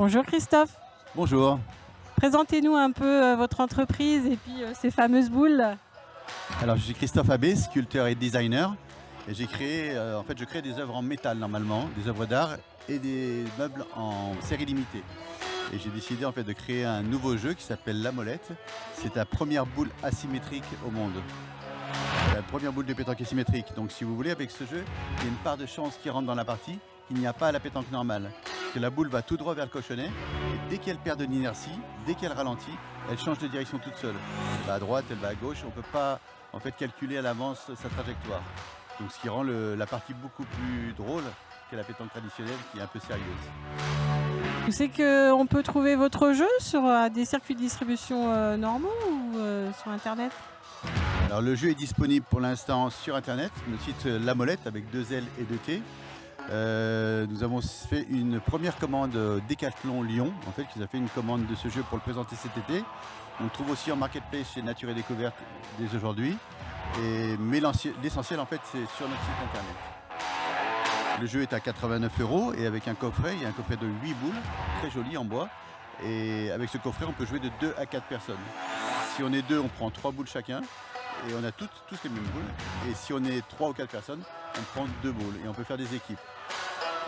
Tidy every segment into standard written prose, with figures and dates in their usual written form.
Bonjour Christophe, Bonjour. présentez-nous un peu votre entreprise et puis ces fameuses boules. Alors je suis Christophe Abbé, sculpteur et designer. Et j'ai créé, je crée des œuvres en métal normalement, des œuvres d'art et des meubles en série limitée. Et j'ai décidé en fait de créer un nouveau jeu qui s'appelle La Molette. C'est la première boule asymétrique au monde. La première boule de pétanque asymétrique. Donc si vous voulez, avec ce jeu, il y a une part de chance qui rentre dans la partie qu'il n'y a pas à la pétanque normale. Parce que la boule va tout droit vers le cochonnet et dès qu'elle perd de l'inertie, dès qu'elle ralentit, elle change de direction toute seule. Elle va à droite, elle va à gauche, on ne peut pas en fait calculer à l'avance sa trajectoire. Donc ce qui rend la partie beaucoup plus drôle que la pétanque traditionnelle qui est un peu sérieuse. Vous savez qu'on peut trouver votre jeu sur des circuits de distribution normaux ou sur internet? Alors le jeu est disponible pour l'instant sur internet, le site La Molette avec 2 L et 2 T. Nous avons fait une première commande Decathlon Lyon, en fait, qui nous a fait une commande de ce jeu pour le présenter cet été. On le trouve aussi en marketplace chez Nature et Découverte dès aujourd'hui. Mais l'essentiel en fait c'est sur notre site internet. Le jeu est à 89 € et avec un coffret, il y a un coffret de 8 boules, très joli en bois. Et avec ce coffret on peut jouer de 2 à 4 personnes. Si on est 2, on prend 3 boules chacun et on a tous les mêmes boules. Et si on est 3 ou 4 personnes, on prend 2 boules et on peut faire des équipes.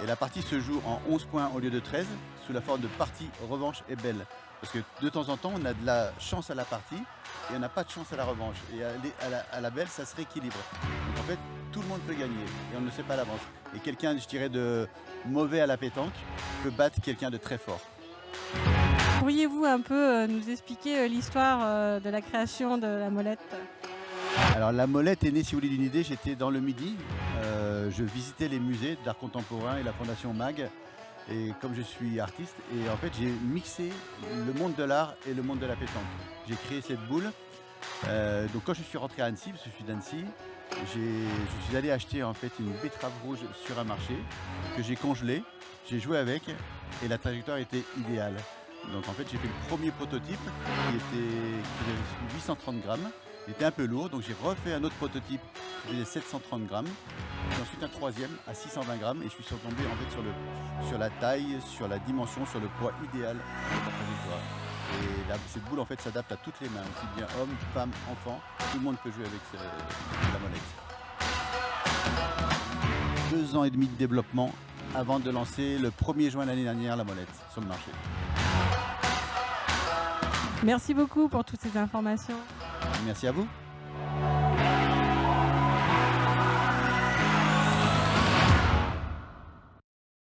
Et la partie se joue en 11 points au lieu de 13, sous la forme de partie revanche et belle. Parce que de temps en temps, on a de la chance à la partie et on n'a pas de chance à la revanche. Et à la belle, ça se rééquilibre. Donc en fait, tout le monde peut gagner et on ne le sait pas à l'avance. Et quelqu'un, je dirais, de mauvais à la pétanque peut battre quelqu'un de très fort. Pourriez-vous un peu nous expliquer l'histoire de la création de la molette? Alors la Molette est née, si vous voulez, d'une idée. J'étais dans le Midi, je visitais les musées d'art contemporain et la Fondation MAG. Et comme je suis artiste, et en fait j'ai mixé le monde de l'art et le monde de la pétanque. J'ai créé cette boule. Donc quand je suis rentré à Annecy, parce que je suis d'Annecy, je suis allé acheter en fait une betterave rouge sur un marché que j'ai congelée. J'ai joué avec et la trajectoire était idéale. Donc en fait j'ai fait le premier prototype qui faisait 830 grammes. Il était un peu lourd, donc j'ai refait un autre prototype qui faisait 730 grammes. Et ensuite un troisième à 620 grammes et je suis tombé en fait sur la taille, sur la dimension, sur le poids idéal de la trajectoire. Et cette boule en fait s'adapte à toutes les mains, aussi bien hommes, femmes, enfants. Tout le monde peut jouer avec la molette. 2 ans et demi de développement avant de lancer le 1er juin l'année dernière la molette sur le marché. Merci beaucoup pour toutes ces informations. Merci à vous.